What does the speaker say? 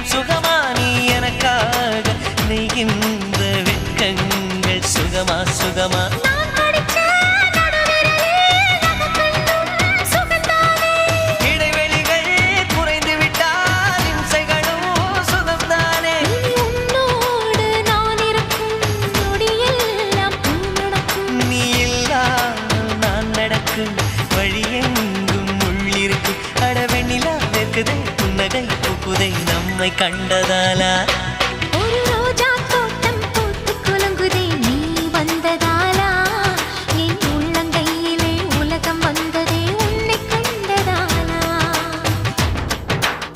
எல்லாம் சுகமா நீ எனக்காக நெய்கின்ற வெட்கங்கள் சுகமா சுகமா இடைவெளிகள் குறைந்து விட்டால் இம்சைகளும் சுகம்தானே உன்னோடு நான் இருக்கும் நொடியெல்லாம் நடக்கும் நீ இல்லாமல் நான் நடக்கும் வழியெங்கும் உள்ளிருக்கு அடவெண்ணிலா வெக்குதை புன்னகை பூக்குதை நம்மை கண்டதாலா